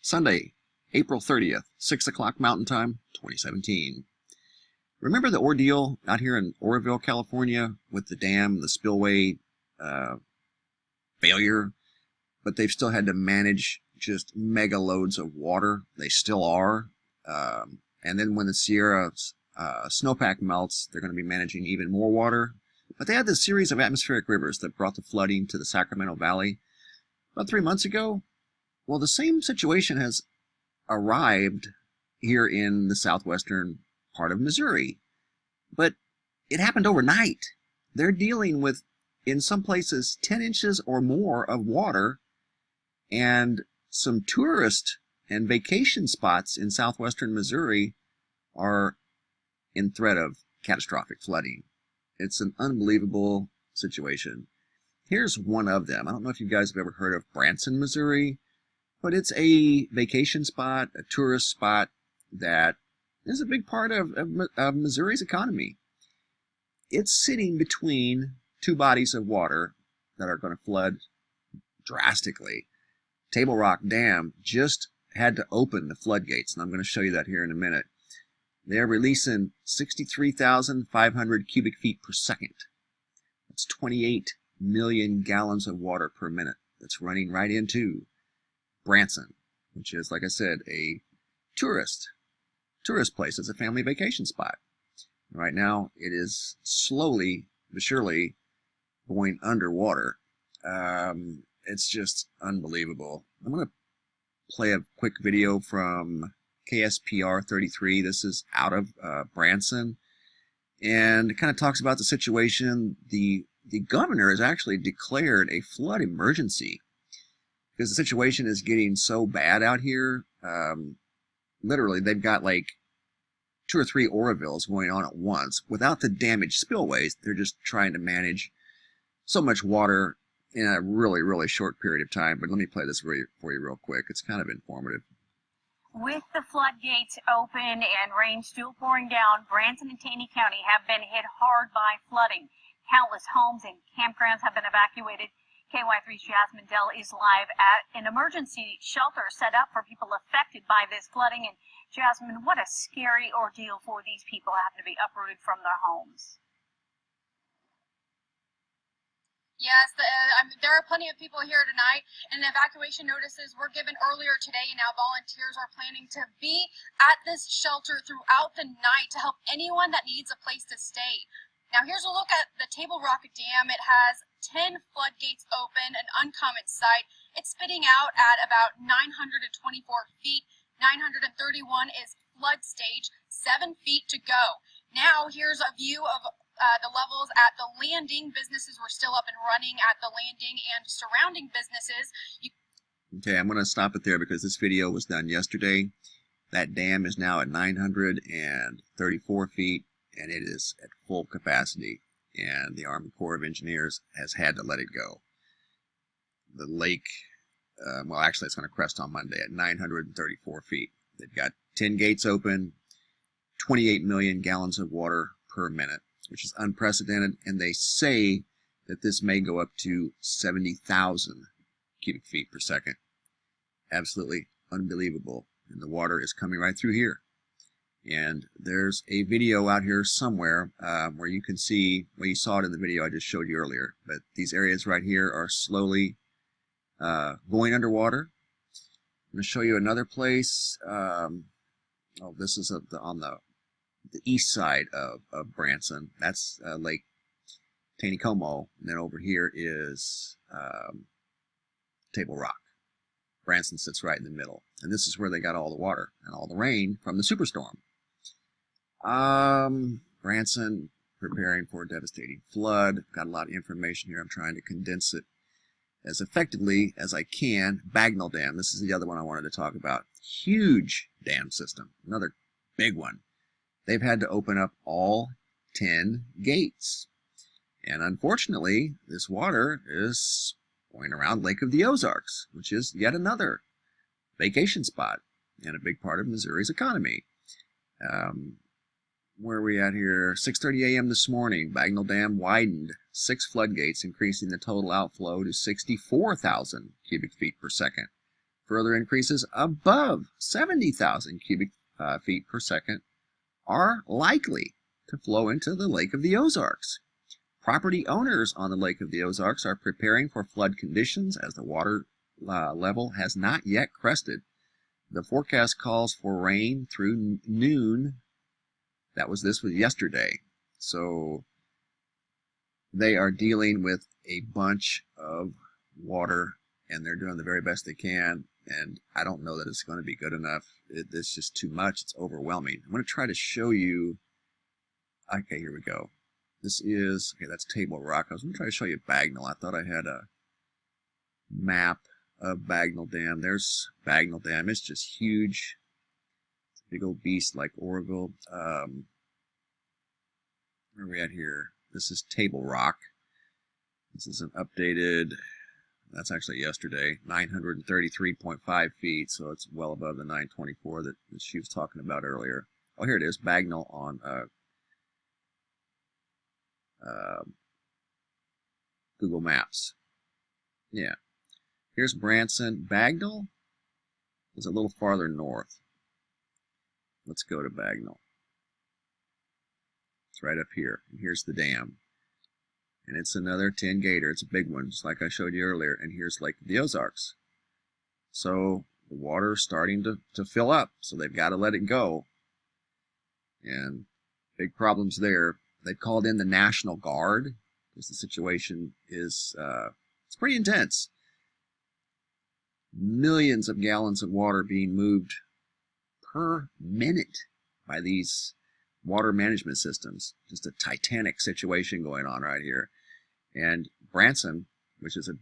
Sunday, April 30th, 6 o'clock Mountain Time, 2017. Remember the ordeal out here in Oroville, California with the dam, the spillway failure? But they've still had to manage just mega loads of water. They still are. And then when the Sierra snowpack melts, they're going to be managing even more water. But they had this series of atmospheric rivers that brought the flooding to the Sacramento Valley about 3 months ago. Well, the same situation has arrived here in the southwestern part of Missouri, but it happened overnight. They're dealing with, in some places, 10 inches or more of water, and some tourist and vacation spots in southwestern Missouri are in threat of catastrophic flooding. It's an unbelievable situation. Here's one of them. I don't know if you guys have ever heard of Branson, Missouri, but it's a vacation spot, a tourist spot that is a big part of Missouri's economy. It's sitting between two bodies of water that are going to flood drastically. Table Rock Dam just had to open the floodgates, and I'm going to show you that here in a minute. They're releasing 63,500 cubic feet per second. That's 28 million gallons of water per minute. That's running right into Branson, which is, like I said, a tourist place. It's a family vacation spot. Right now, it is slowly but surely going underwater. It's just unbelievable. I'm going to play a quick video from KSPR 33. This is out of Branson, and it kind of talks about the situation. The governor has actually declared a flood emergency because the situation is getting so bad out here. Literally, they've got like 2 or 3 Orovilles going on at once without the damaged spillways. They're just trying to manage so much water in a really, really short period of time. But let me play this for you real quick. It's kind of informative. With the floodgates open and rain still pouring down, Branson and Taney County have been hit hard by flooding. Countless homes and campgrounds have been evacuated. KY3's Jasmine Dell is live at an emergency shelter set up for people affected by this flooding. And Jasmine, what a scary ordeal for these people having to be uprooted from their homes. Yes, there are plenty of people here tonight, and evacuation notices were given earlier today, and now volunteers are planning to be at this shelter throughout the night to help anyone that needs a place to stay. Now here's a look at the Table Rock Dam. It has 10 floodgates open, an uncommon sight. It's spitting out at about 924 feet. 931 is flood stage, 7 feet to go. Now here's a view of the levels at the landing. Businesses were still up and running at the landing and surrounding businesses. Okay, I'm going to stop it there because this video was done yesterday. That dam is now at 934 feet, and it is at full capacity, and the Army Corp of Engineers has had to let it go. The lake, well, actually it's going to crest on Monday at 934 feet. They've got 10 gates open, 28 million gallons of water per minute, which is unprecedented, and they say that this may go up to 70,000 cubic feet per second. Absolutely unbelievable. And the water is coming right through here. And there's a video out here somewhere where you can see, well, you saw it in the video I just showed you earlier, but these areas right here are slowly going underwater. I'm going to show you another place. Oh, this is on the east side of Branson. That's Lake Taneycomo, and then over here is Table Rock. Branson sits right in the middle, and this is where they got all the water and all the rain from the superstorm. Branson preparing for a devastating flood. Got a lot of information here. I'm trying to condense it as effectively as I can. Bagnell Dam, this is the other one I wanted to talk about. Huge dam system, another big one. They've had to open up all 10 gates. And unfortunately, this water is going around Lake of the Ozarks, which is yet another vacation spot and a big part of Missouri's economy. Where are we at here? 6:30 a.m. this morning, Bagnell Dam widened 6 floodgates, increasing the total outflow to 64,000 cubic feet per second. Further increases above 70,000 cubic feet per second are likely to flow into the Lake of the Ozarks. Property owners on the Lake of the Ozarks are preparing for flood conditions as the water level has not yet crested. The forecast calls for rain through noon. This was yesterday. So they are dealing with a bunch of water, and they're doing the very best they can. And I don't know that it's going to be good enough. It's just too much. It's overwhelming. I'm going to try to show you. Okay, here we go. This is, okay, that's Table Rock. I was going to try to show you Bagnall. I thought I had a map of Bagnall Dam. There's Bagnall Dam. It's just huge. It's a big old beast like Oroville. Where are we at here? This is Table Rock. This is an updated, that's actually yesterday, 933.5 feet, so it's well above the 924 that she was talking about earlier. Oh, here it is, Bagnall on Google Maps. Yeah. Here's Branson. Bagnall is a little farther north. Let's go to Bagnall. It's right up here. And here's the dam. And it's another 10 gator. It's a big one, just like I showed you earlier. And here's Lake of the Ozarks. So the water's starting to fill up. So they've got to let it go. And big problems there. They called in the National Guard because the situation is it's pretty intense. Millions of gallons of water being moved per minute by these water management systems. Just a TITANIC situation going on right here. And Branson, which is a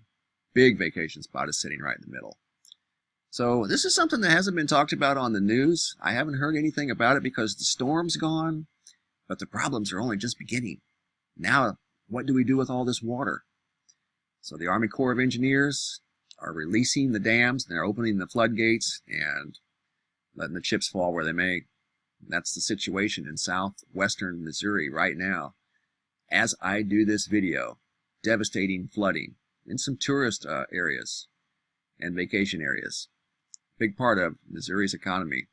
big vacation spot, is sitting right in the middle. So this is something that hasn't been talked about on the news. I haven't heard anything about it because the storm's gone, but the problems are only just beginning. Now, what do we do with all this water? So the Army Corps of Engineers are releasing the dams, and they're opening the floodgates and letting the chips fall where they may. That's the situation in southwestern Missouri right now. As I do this video, devastating flooding in some tourist areas and vacation areas. Big part of Missouri's economy.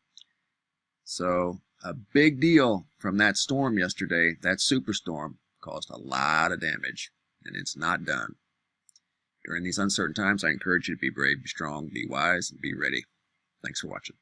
So a big deal from that storm yesterday, that superstorm, caused a lot of damage, and it's not done. During these uncertain times, I encourage you to be brave, be strong, be wise, and be ready. Thanks for watching.